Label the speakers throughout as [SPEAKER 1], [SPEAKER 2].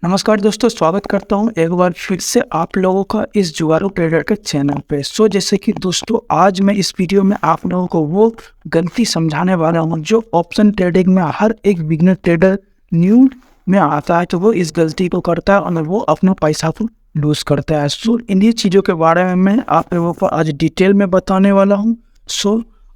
[SPEAKER 1] नमस्कार दोस्तों, स्वागत करता हूं एक बार फिर से आप लोगों का इस जुगाड़ू ट्रेडर के चैनल पे। जैसे कि दोस्तों आज मैं इस वीडियो में आप लोगों को वो गलती समझाने वाला हूं जो ऑप्शन ट्रेडिंग में हर एक बिगिनर ट्रेडर न्यू में आता है, तो वो इस गलती को करता है और वो अपना पैसा को लूज करता है। इन्हीं चीज़ों के बारे में मैं आप लोगों को आज डिटेल में बताने वाला हूँ।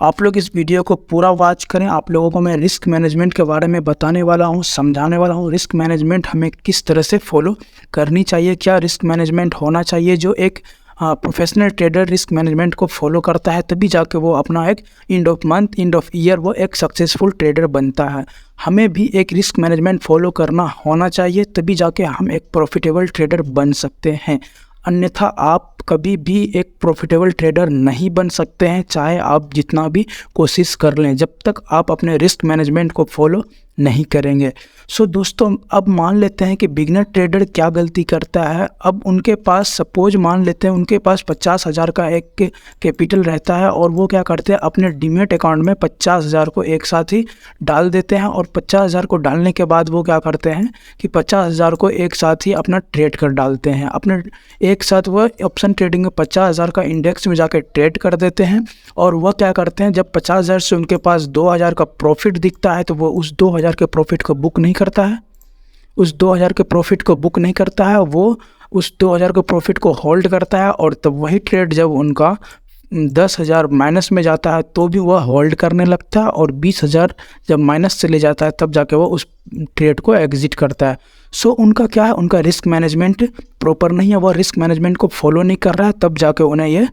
[SPEAKER 1] आप लोग इस वीडियो को पूरा वॉच करें। आप लोगों को मैं रिस्क मैनेजमेंट के बारे में बताने वाला हूं, समझाने वाला हूं। रिस्क मैनेजमेंट हमें किस तरह से फॉलो करनी चाहिए, क्या रिस्क मैनेजमेंट होना चाहिए। जो एक प्रोफेशनल ट्रेडर रिस्क मैनेजमेंट को फॉलो करता है तभी जाके वो अपना एक end of month, end of year वो एक सक्सेसफुल ट्रेडर बनता है। हमें भी एक रिस्क मैनेजमेंट फॉलो करना होना चाहिए, तभी जाके हम एक प्रॉफिटेबल ट्रेडर बन सकते हैं। अन्यथा आप कभी भी एक प्रॉफिटेबल ट्रेडर नहीं बन सकते हैं, चाहे आप जितना भी कोशिश कर लें, जब तक आप अपने रिस्क मैनेजमेंट को फॉलो नहीं करेंगे। दोस्तों अब मान लेते हैं कि बिगिनर ट्रेडर क्या गलती करता है। अब उनके पास सपोज मान लेते हैं उनके पास 50,000 का एक कैपिटल रहता है और वो क्या करते हैं अपने डीमेट अकाउंट में 50,000 को एक साथ ही डाल देते हैं। और 50,000 को डालने के बाद वो क्या करते हैं कि 50,000 को एक साथ ही अपना ट्रेड कर डालते हैं। अपने एक साथ वो ऑप्शन ट्रेडिंग में 50,000 का इंडेक्स में जाकर ट्रेड कर देते हैं। और वह क्या करते हैं, जब 50,000 से उनके पास 2,000 का प्रॉफिट दिखता है तो वो उस 2,000 के प्रॉफिट को बुक नहीं करता है। उस 2,000 के प्रॉफिट को बुक नहीं करता है, वो उस 2,000 के प्रॉफिट को होल्ड करता है। और तब वही ट्रेड जब उनका 10,000 माइनस में जाता है तो भी वह होल्ड करने लगता है। और 20,000 जब माइनस चले जाता है तब जाके वो उस ट्रेड को एग्जिट करता है। उनका क्या है, उनका रिस्क मैनेजमेंट प्रॉपर नहीं है, वह रिस्क मैनेजमेंट को फॉलो नहीं कर रहा है, तब जाके उन्हें ये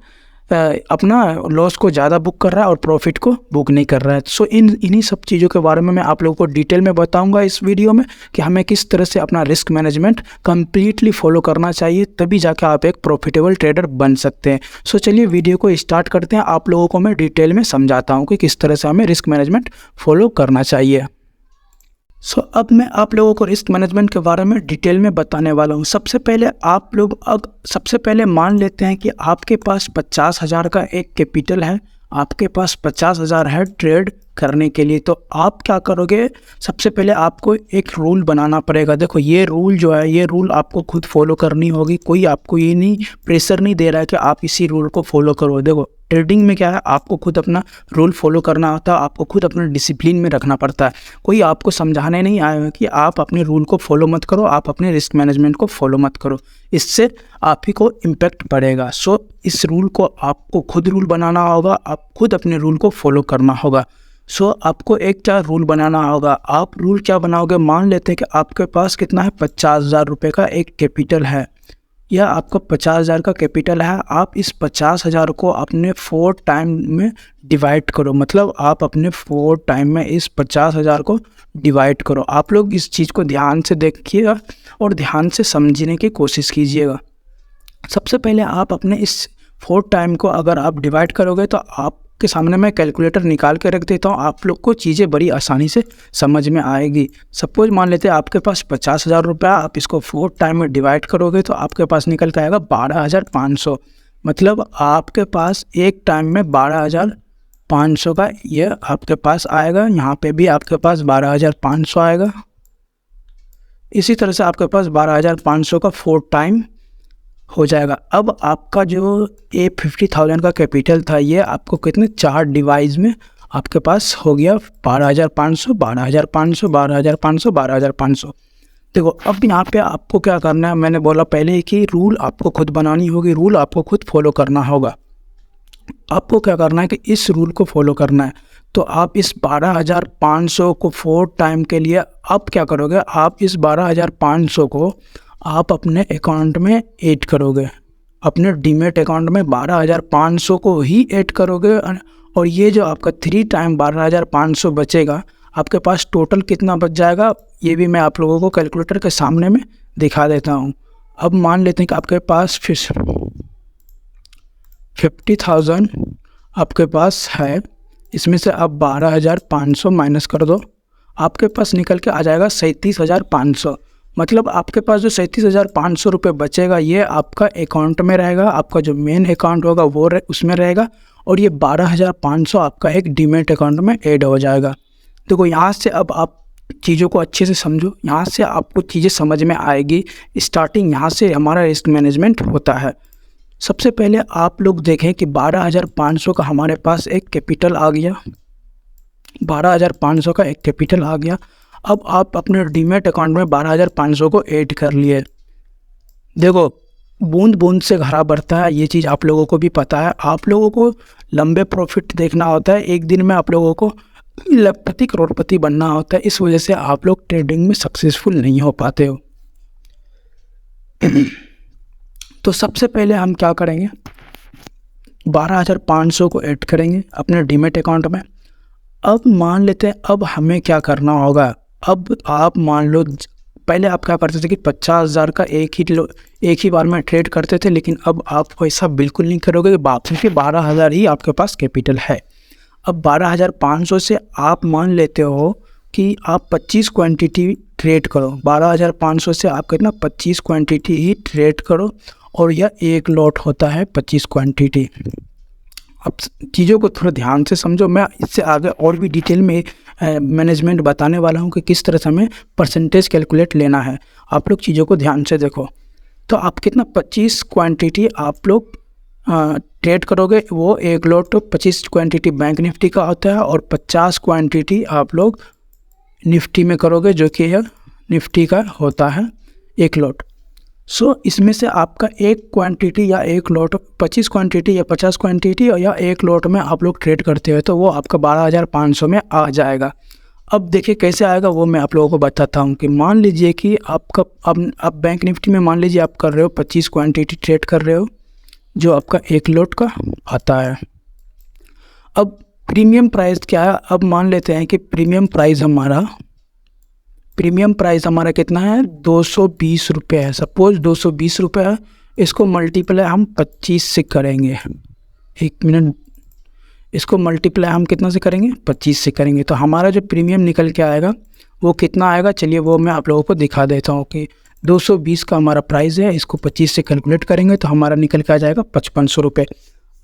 [SPEAKER 1] अपना लॉस को ज़्यादा बुक कर रहा है और प्रॉफिट को बुक नहीं कर रहा है। इन्हीं सब चीज़ों के बारे में मैं आप लोगों को डिटेल में बताऊंगा इस वीडियो में कि हमें किस तरह से अपना रिस्क मैनेजमेंट कंप्लीटली फॉलो करना चाहिए, तभी जाकर आप एक प्रॉफिटेबल ट्रेडर बन सकते हैं। चलिए वीडियो को स्टार्ट करते हैं। आप लोगों को मैं डिटेल में समझाता हूँ कि किस तरह से हमें रिस्क मैनेजमेंट फॉलो करना चाहिए। अब मैं आप लोगों को रिस्क मैनेजमेंट के बारे में डिटेल में बताने वाला हूँ। सबसे पहले मान लेते हैं कि आपके पास 50,000 का एक कैपिटल है, आपके पास 50,000 है ट्रेड करने के लिए। तो आप क्या करोगे, सबसे पहले आपको एक रूल बनाना पड़ेगा। देखो ये रूल जो है, ये रूल आपको खुद फॉलो करनी होगी। कोई आपको ये नहीं प्रेशर नहीं दे रहा है कि आप इसी रूल को फॉलो करो। देखो ट्रेडिंग में क्या है, आपको खुद अपना रूल फॉलो करना होता है, आपको खुद अपना डिसिप्लिन में रखना पड़ता है। कोई आपको समझाने नहीं आएगा कि आप अपने रूल को फॉलो मत करो, आप अपने रिस्क मैनेजमेंट को फॉलो मत करो, इससे आप ही को इम्पैक्ट पड़ेगा। इस रूल को आपको खुद रूल बनाना होगा, आप खुद अपने रूल को फॉलो करना होगा। आपको एक क्या रूल बनाना होगा। आप रूल क्या बनाओगे, मान लेते हैं कि आपके पास कितना है, 50,000 रुपये का एक कैपिटल है, या आपका 50,000 का कैपिटल है। आप इस 50,000 को अपने 4 टाइम में डिवाइड करो। मतलब आप अपने 4 टाइम में इस 50,000 को डिवाइड करो। आप लोग इस चीज़ को ध्यान से देखिएगा और ध्यान से समझने की कोशिश कीजिएगा। सबसे पहले आप अपने इस 4 टाइम को अगर आप डिवाइड करोगे तो आपके सामने मैं कैलकुलेटर निकाल के रख देता हूँ, आप लोग को चीज़ें बड़ी आसानी से समझ में आएगी। सपोज मान लेते हैं आपके पास 50,000 रुपया, आप इसको 4 टाइम में डिवाइड करोगे तो आपके पास निकल के आएगा 12,500। मतलब आपके पास एक टाइम में 12,500 का ये आपके पास आएगा। यहाँ पे भी आपके पास 12,500 आएगा। इसी तरह से आपके पास 12,500 का 4 टाइम हो जाएगा। अब आपका जो ये 50,000 का कैपिटल था, ये आपको कितने 4 डिवाइस में आपके पास हो गया 12,500, 12,500, 12,500, 12,500। देखो अब यहाँ पे आपको क्या करना है, मैंने बोला पहले कि रूल आपको खुद बनानी होगी, रूल आपको खुद फॉलो करना होगा। आपको क्या करना है कि इस रूल को फॉलो करना है। तो आप इस 12,500 को 4 टाइम के लिए आप क्या करोगे, आप इस 12,500 को आप अपने अकाउंट में ऐड करोगे, अपने डीमेट अकाउंट में 12,500 को ही ऐड करोगे। और ये जो आपका 3 टाइम 12,500 बचेगा, आपके पास टोटल कितना बच जाएगा, ये भी मैं आप लोगों को कैलकुलेटर के सामने में दिखा देता हूँ। अब मान लेते हैं कि आपके पास 50,000 आपके पास है, इसमें से आप 12,500 माइनस कर दो, आपके पास निकल के आ जाएगा 37,500। मतलब आपके पास जो 37,500 रुपये बचेगा ये आपका अकाउंट में रहेगा, आपका जो मेन अकाउंट होगा वो उसमें रहेगा। और ये 12,500 आपका एक डीमेट अकाउंट में ऐड हो जाएगा। देखो यहाँ से अब आप चीज़ों को अच्छे से समझो, यहाँ से आपको चीज़ें समझ में आएगी। स्टार्टिंग यहाँ से हमारा रिस्क मैनेजमेंट होता है। सबसे पहले आप लोग देखें कि 12,500 का हमारे पास एक कैपिटल आ गया, 12,500 का एक कैपिटल आ गया। अब आप अपने डीमैट अकाउंट में 12,500 को ऐड कर लिए। देखो, बूंद बूंद से घड़ा बढ़ता है, ये चीज़ आप लोगों को भी पता है। आप लोगों को लंबे प्रॉफिट देखना होता है, एक दिन में आप लोगों को लखपति करोड़पति बनना होता है। इस वजह से आप लोग ट्रेडिंग में सक्सेसफुल नहीं हो पाते हो। तो सबसे पहले हम क्या करेंगे, 12,500 को ऐड करेंगे अपने डीमैट अकाउंट में। अब मान लेते हैं, अब हमें क्या करना होगा। अब आप मान लो पहले आप क्या करते थे कि 50,000 का एक ही बार में ट्रेड करते थे, लेकिन अब आप वैसा बिल्कुल नहीं करोगे। क्योंकि 12,000 ही आपके पास कैपिटल है। अब 12,500 से आप मान लेते हो कि आप 25 क्वांटिटी ट्रेड करो। 12,500 से आप कितना 25 क्वांटिटी ही ट्रेड करो, और यह एक लॉट होता है 25 क्वांटिटी। अब चीज़ों को थोड़ा ध्यान से समझो। मैं इससे आगे और भी डिटेल में मैनेजमेंट बताने वाला हूँ कि किस तरह से हमें परसेंटेज कैलकुलेट लेना है। आप लोग चीज़ों को ध्यान से देखो। तो आप कितना 25 क्वांटिटी आप लोग ट्रेड करोगे। वो एक लॉट 25 क्वांटिटी बैंक निफ्टी का होता है, और 50 क्वांटिटी आप लोग निफ्टी में करोगे, जो कि यह निफ्टी का होता है एक लॉट। सो इसमें से आपका एक क्वांटिटी या एक लॉट 25 क्वांटिटी या 50 क्वांटिटी या एक लॉट में आप लोग ट्रेड करते हो, तो वो आपका 12,500 में आ जाएगा। अब देखिए कैसे आएगा वो मैं आप लोगों को बताता हूँ। कि मान लीजिए कि आपका अब बैंक निफ्टी में मान लीजिए आप कर रहे हो 25 क्वांटिटी ट्रेड कर रहे हो, जो आपका एक लॉट का आता है। अब प्रीमियम प्राइस क्या है, अब मान लेते हैं कि प्रीमियम प्राइस हमारा कितना है, 220 रुपये है। सपोज 220 रुपये है, इसको मल्टीप्लाई हम 25 से करेंगे। एक मिनट, इसको मल्टीप्लाई हम कितना से करेंगे, 25 से करेंगे। तो हमारा जो प्रीमियम निकल के आएगा वो कितना आएगा, चलिए वो मैं आप लोगों को दिखा देता हूँ। कि 220 का हमारा प्राइस है, इसको 25 से कैलकुलेट करेंगे तो हमारा निकल के आ जाएगा 5500 रुपये।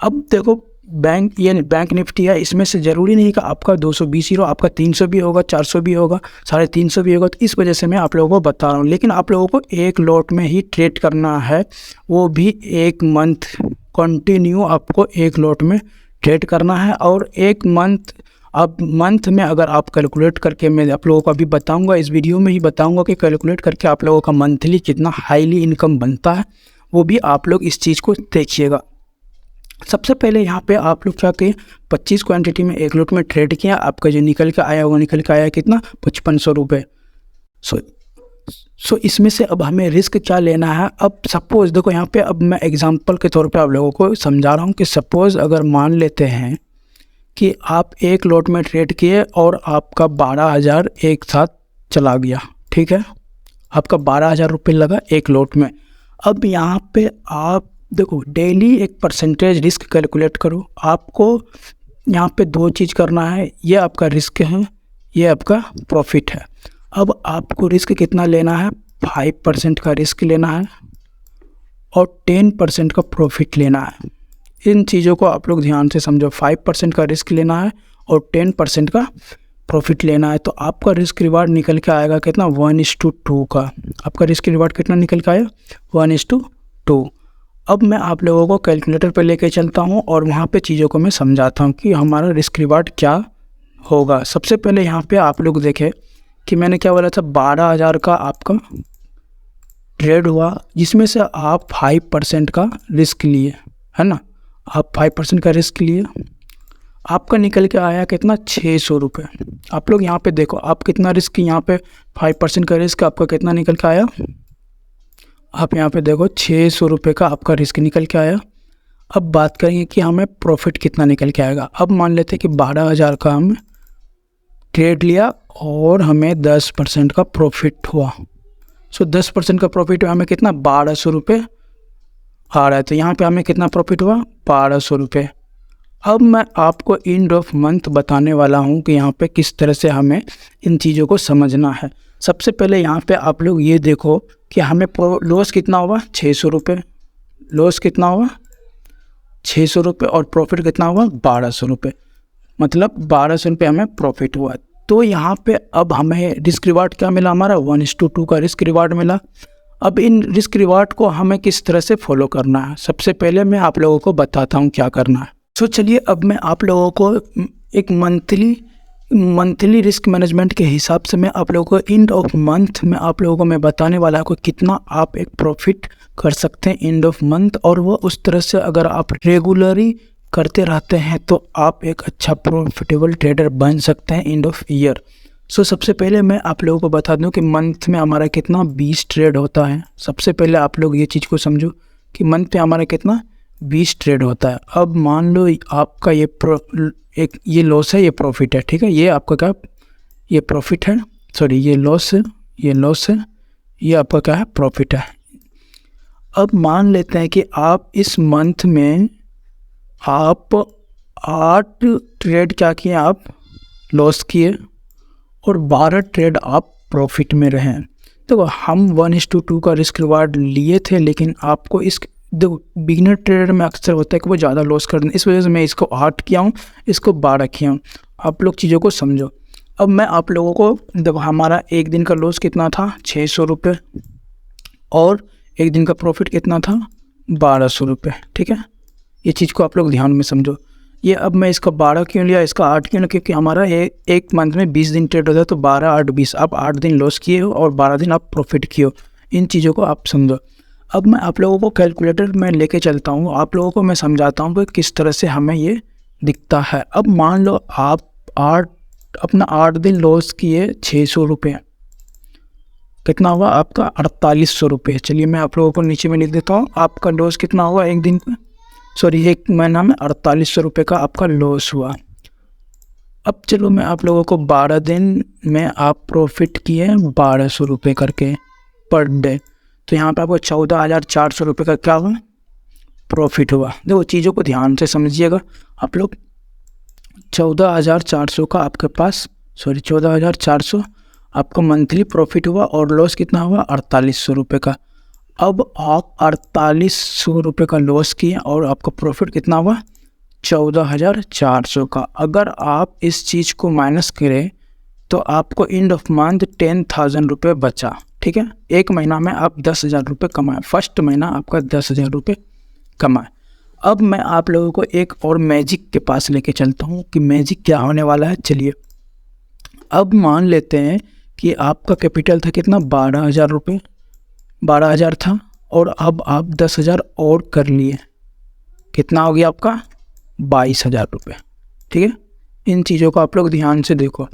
[SPEAKER 1] अब देखो बैंक निफ्टी है, इसमें से ज़रूरी नहीं कि आपका 220 ही हो, आपका 300 भी होगा, 400 भी होगा, 350 भी होगा। तो इस वजह से मैं आप लोगों को बता रहा हूँ। लेकिन आप लोगों को एक लॉट में ही ट्रेड करना है, वो भी एक मंथ कंटिन्यू आपको एक लॉट में ट्रेड करना है। और एक मंथ, अब मंथ में अगर आप कैलकुलेट करके, मैं आप लोगों को अभी बताऊंगा, इस वीडियो में ही बताऊंगा कि कैलकुलेट करके आप लोगों का मंथली कितना हाईली इनकम बनता है, वो भी आप लोग इस चीज़ को देखिएगा। सबसे पहले यहाँ पे आप लोग क्या किए, 25 क्वांटिटी में एक लॉट में ट्रेड किया, आपका जो निकल के आया वो निकल के आया कितना, 5500 रुपये। सो इसमें से अब हमें रिस्क क्या लेना है। अब सपोज़ देखो यहाँ पे, अब मैं एग्जांपल के तौर पे आप लोगों को समझा रहा हूँ कि सपोज़ अगर मान लेते हैं कि आप एक लॉट में ट्रेड किए और आपका 12,000 एक साथ चला गया, ठीक है, आपका 12,000 रुपये लगा एक लॉट में। अब यहाँ पे आप देखो डेली एक परसेंटेज रिस्क कैलकुलेट करो। आपको यहाँ पे दो चीज़ करना है, ये आपका रिस्क है, ये आपका प्रॉफिट है। अब आपको रिस्क कितना लेना है, 5% का रिस्क लेना है और 10% का प्रॉफिट लेना है। इन चीज़ों को आप लोग ध्यान से समझो। 5% का रिस्क लेना है और 10% का प्रॉफिट लेना है। तो आपका रिस्क रिवार्ड निकल के आएगा कितना, 1:2 का। आपका रिस्क रिवार्ड कितना निकल के आया, 1:2। अब मैं आप लोगों को कैलकुलेटर पर लेके चलता हूँ और वहाँ पे चीज़ों को मैं समझाता हूँ कि हमारा रिस्क रिवार्ड क्या होगा। सबसे पहले यहाँ पे आप लोग देखें कि मैंने क्या बोला था, 12,000 का आपका ट्रेड हुआ, जिसमें से आप 5% का रिस्क लिए, है ना। आप 5% का रिस्क लिए, आपका निकल के आया कितना, 600 रुपये। आप लोग यहाँ पे देखो, आप कितना रिस्क, यहाँ पे 5% का रिस्क आपका कितना निकल के आया, आप यहाँ पे देखो 600 रुपये का आपका रिस्क निकल के आया। अब बात करेंगे कि हमें प्रॉफिट कितना निकल के आएगा। अब मान लेते हैं कि 12,000 का हम ट्रेड लिया और हमें 10% का प्रॉफिट हुआ। 10% का प्रॉफिट हमें कितना, 1,200 रुपये आ रहा है। तो यहाँ पे हमें कितना प्रॉफिट हुआ, 1,200 रुपये। अब मैं आपको एंड ऑफ मंथ बताने वाला हूँ कि यहाँ पे किस तरह से हमें इन चीज़ों को समझना है। सबसे पहले यहाँ पे आप लोग ये देखो कि हमें लॉस कितना हुआ, 600 रुपये। लॉस कितना हुआ, 600 रुपये, और प्रॉफिट कितना हुआ, 1,200 रुपये। मतलब 1,200 रुपये हमें प्रॉफिट हुआ। तो यहाँ पे अब हमें रिस्क रिवार्ड क्या मिला, हमारा 1:2 का रिस्क रिवार्ड मिला। अब इन रिस्क रिवार्ड को हमें किस तरह से फॉलो करना है, सबसे पहले मैं आप लोगों को बताता हूँ क्या करना है। तो चलिए अब मैं आप लोगों को एक मंथली रिस्क मैनेजमेंट के हिसाब से मैं आप लोगों को एंड ऑफ मंथ में आप लोगों को मैं बताने वाला हूँ कितना आप एक प्रॉफिट कर सकते हैं एंड ऑफ मंथ। और वो उस तरह से अगर आप रेगुलरली करते रहते हैं तो आप एक अच्छा प्रॉफिटेबल ट्रेडर बन सकते हैं एंड ऑफ ईयर। सो सबसे पहले मैं आप लोगों को बता दूं कि मंथ में हमारा कितना 20 ट्रेड होता है। सबसे पहले आप लोग ये चीज़ को समझो कि मंथ में हमारा कितना 20 ट्रेड होता है। अब मान लो आपका ये लॉस है, ये प्रॉफिट है, ठीक है। ये आपका क्या, ये प्रॉफिट है, सॉरी ये लॉस है, ये आपका क्या है, प्रॉफिट है। अब मान लेते हैं कि आप इस मंथ में आप 8 ट्रेड क्या किए, आप लॉस किए और 12 ट्रेड आप प्रॉफिट में रहे। तो हम 1:2 का रिस्क रिवार्ड लिए थे, लेकिन आपको देखो बिगिनर ट्रेडर में अक्सर होता है कि वो ज़्यादा लॉस कर दें, इस वजह से मैं इसको 8 किया हूँ, इसको 12 किया हूँ। आप लोग चीज़ों को समझो। अब मैं आप लोगों को देखो हमारा एक दिन का लॉस कितना था, 600 रुपये, और एक दिन का प्रॉफिट कितना था, 1200 रुपये, ठीक है। ये चीज़ को आप लोग ध्यान में समझो। ये अब मैं इसका 12 क्यों लिया, इसका 8 क्यों लिया, क्योंकि हमारा एक मंथ में 20 दिन ट्रेड होता है, तो 12, 8, 20, आप 8 दिन लॉस किए हो और 12 दिन आप प्रॉफिट किए हो। इन चीज़ों को आप समझो। अब मैं आप लोगों को कैलकुलेटर में लेके चलता हूँ, आप लोगों को मैं समझाता हूँ कि किस तरह से हमें ये दिखता है। अब मान लो आप अपना 8 दिन लॉस किए, 600 रुपये, कितना हुआ आपका 4800 रुपये। चलिए मैं आप लोगों को नीचे में लिख देता हूँ, आपका लॉस कितना हुआ एक दिन का, सॉरी एक महीना में 4800 रुपये का आपका लॉस हुआ। अब चलो मैं आप लोगों को 12 दिन में आप प्रॉफिट किए 1200 रुपये करके पर डे, तो यहाँ पे आपको 14,400 रुपये का क्या हुआ, प्रॉफिट हुआ। देखो चीज़ों को ध्यान से समझिएगा आप लोग। 14,400 का आपके पास, सॉरी 14,400 आपका मंथली प्रॉफिट हुआ और लॉस कितना हुआ, 4800 रुपये का। अब आप 4800 रुपये का लॉस किए और आपका प्रॉफिट कितना हुआ, 14,400 का। अगर आप इस चीज़ को माइनस करें तो आपको एंड ऑफ मंथ 10,000 रुपये बचा, ठीक है। एक महीना में आप 10,000 रुपये कमाए, फर्स्ट महीना आपका 10,000 रुपये कमाए। अब मैं आप लोगों को एक और मैजिक के पास लेके चलता हूँ कि मैजिक क्या होने वाला है। चलिए अब मान लेते हैं कि आपका कैपिटल था कितना, 12,000 रुपये, 12,000 था, और अब आप 10,000 और कर लिए, कितना हो गया आपका, 22,000 रुपये, ठीक है। इन चीज़ों को आप लोग ध्यान से देखो।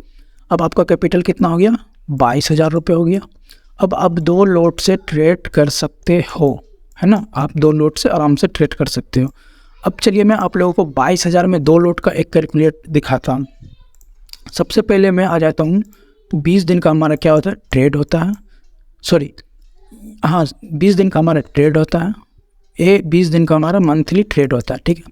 [SPEAKER 1] अब आपका कैपिटल कितना हो गया, 22,000 रुपये हो गया। अब आप 2 लोट से ट्रेड कर सकते हो, है ना, आप 2 लोट से आराम से ट्रेड कर सकते हो। अब चलिए मैं आप लोगों को 22,000 में 2 लोट का एक कैलकुलेट दिखाता हूँ। सबसे पहले मैं आ जाता हूँ, 20 दिन का हमारा क्या होता है, ट्रेड होता है, सॉरी हाँ 20 दिन का हमारा ट्रेड होता है, ये 20 दिन का हमारा मंथली ट्रेड होता है, ठीक है।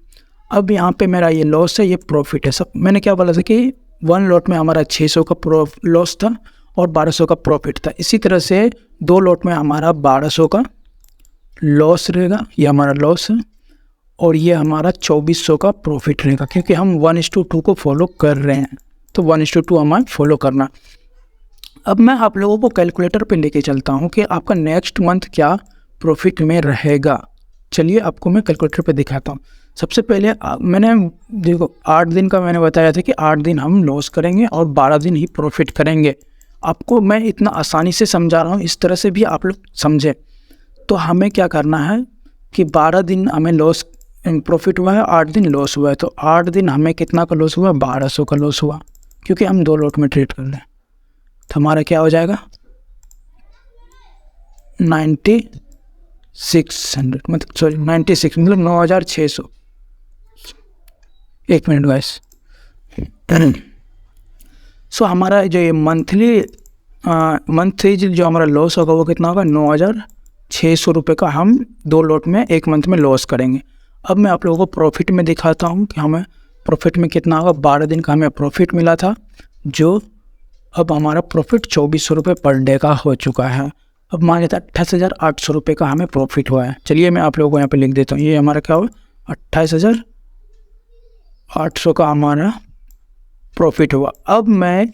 [SPEAKER 1] अब यहाँ पे मेरा ये लॉस है, ये प्रॉफिट है। सब मैंने क्या बोला था कि 1 लॉट में हमारा 600 का लॉस था और 1200 का प्रॉफिट था। इसी तरह से 2 लॉट में हमारा 1200 का लॉस रहेगा, ये हमारा लॉस है, और ये हमारा 2400 का प्रॉफिट रहेगा, क्योंकि हम 1:2 को फॉलो कर रहे हैं, तो 1:2 हमें फॉलो करना। अब मैं आप लोगों को कैलकुलेटर पे लेके चलता हूँ कि आपका नेक्स्ट मंथ क्या प्रॉफिट में रहेगा। चलिए आपको मैं कैलकुलेटर पे दिखाता हूँ। सबसे पहले मैंने देखो 8 दिन का मैंने बताया था कि 8 दिन हम लॉस करेंगे और 12 दिन ही प्रॉफिट करेंगे। आपको मैं इतना आसानी से समझा रहा हूँ, इस तरह से भी आप लोग समझें। तो हमें क्या करना है कि 12 दिन हमें लॉस प्रॉफिट हुआ है, 8 दिन लॉस हुआ है, तो 8 दिन हमें कितना का लॉस हुआ, 1200 का लॉस हुआ, क्योंकि हम 2 लॉट में ट्रेड कर रहे हैं। तो हमारा क्या हो जाएगा, 9600 मतलब सॉरी 96 मतलब 9,600। एक मिनट गाइस। सो हमारा जो ये मंथली जो हमारा लॉस होगा वो कितना होगा, 9,600 रुपये का हम 2 लॉट में एक मंथ में लॉस करेंगे। अब मैं आप लोगों को प्रॉफिट में दिखाता हूँ कि हमें प्रॉफिट में कितना होगा। 12 दिन का हमें प्रॉफिट मिला था, जो अब हमारा प्रॉफिट 2,400 रुपये पर डे का हो चुका है। अब मान लेते हैं 28,800 रुपये का हमें प्रॉफिट हुआ है। चलिए मैं आप लोगों को यहाँ पे लिख देता हूँ, ये हमारा क्या हुआ, 28,800 का हमारा प्रॉफिट हुआ। अब मैं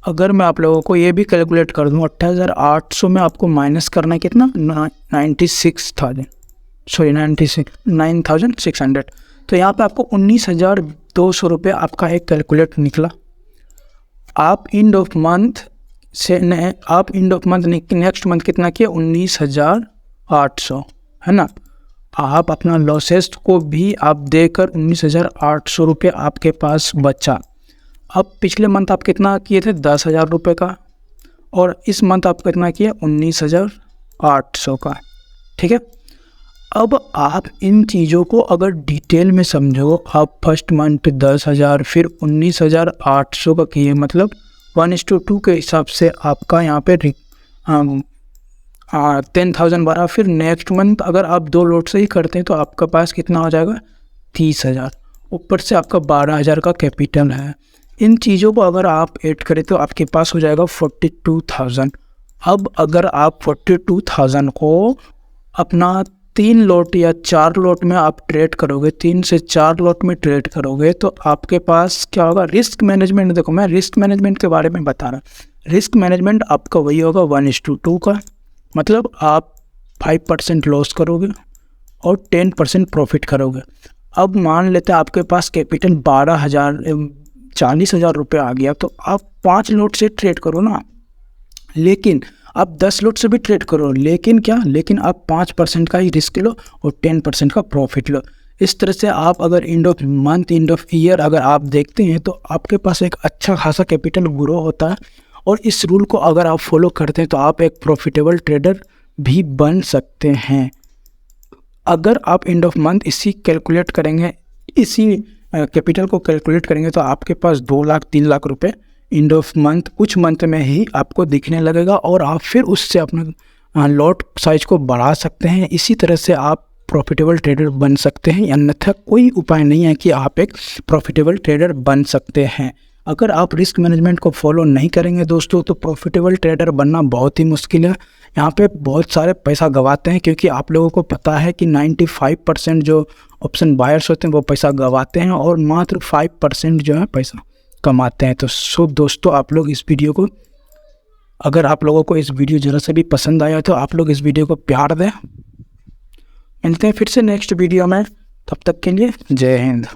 [SPEAKER 1] अगर मैं आप लोगों को ये भी कैलकुलेट कर दूँ, 2800 में आपको माइनस करना है कितना, 96,600, तो यहाँ पे आपको 19,200 रुपये आपका एक कैलकुलेट निकला। आप end of month next month कितना किया, 19,800, है ना। आप अपना लॉसेस को भी आप देकर 19,800 रुपये आपके पास बचा। अब पिछले मंथ आप कितना किए थे, 10,000 रुपये का, और इस मंथ आप कितना किए, 19,800 का, ठीक है। अब आप इन चीज़ों को अगर डिटेल में समझो, आप फर्स्ट मंथ 10,000 फिर 19,800 का किए, मतलब 1:2 के हिसाब से आपका यहाँ पे 10,000 बढ़ा। फिर नेक्स्ट मंथ अगर आप 2 लोट से ही करते हैं तो आपका पास कितना हो जाएगा, 30,000, ऊपर से आपका 12,000 का कैपिटल है। इन चीज़ों को अगर आप ऐड करें तो आपके पास हो जाएगा 42,000। अब अगर आप 42,000 को अपना 3 लोट या 4 लोट में आप ट्रेड करोगे, 3 से 4 लोट में ट्रेड करोगे, तो आपके पास क्या होगा, रिस्क मैनेजमेंट। देखो मैं रिस्क मैनेजमेंट के बारे में बता रहा हूँ। रिस्क मैनेजमेंट आपका वही होगा 1:2 का, मतलब आप 5% लॉस करोगे और 10% प्रॉफिट करोगे। अब मान लेते हैं आपके पास कैपिटल 40,000 रुपये आ गया, तो आप 5 लोट से ट्रेड करो ना, लेकिन आप 10 लोट से भी ट्रेड करो, लेकिन आप 5% का ही रिस्क लो और 10% का प्रॉफिट लो। इस तरह से आप अगर end of month, end of year अगर आप देखते हैं तो आपके पास एक अच्छा खासा कैपिटल ग्रो होता है। और इस रूल को अगर आप फॉलो करते हैं तो आप एक प्रॉफिटेबल ट्रेडर भी बन सकते हैं। अगर आप एंड ऑफ मंथ इसी कैपिटल को कैलकुलेट करेंगे तो आपके पास 2 लाख 3 लाख रुपए एंड ऑफ मंथ कुछ मंथ में ही आपको दिखने लगेगा, और आप फिर उससे अपना लॉट साइज को बढ़ा सकते हैं। इसी तरह से आप प्रॉफिटेबल ट्रेडर बन सकते हैं, अन्यथा कोई उपाय नहीं है कि आप एक प्रॉफिटेबल ट्रेडर बन सकते हैं। अगर आप रिस्क मैनेजमेंट को फॉलो नहीं करेंगे दोस्तों, तो प्रॉफिटेबल ट्रेडर बनना बहुत ही मुश्किल है। यहाँ पे बहुत सारे पैसा गंवाते हैं, क्योंकि आप लोगों को पता है कि 95% जो ऑप्शन बायर्स होते हैं वो पैसा गंवाते हैं और मात्र 5% जो है पैसा कमाते हैं। तो दोस्तों, आप लोग इस वीडियो को, अगर आप लोगों को इस वीडियो ज़रा से भी पसंद आया तो आप लोग इस वीडियो को प्यार दें। मिलते हैं फिर से नेक्स्ट वीडियो में, तब तक के लिए जय हिंद।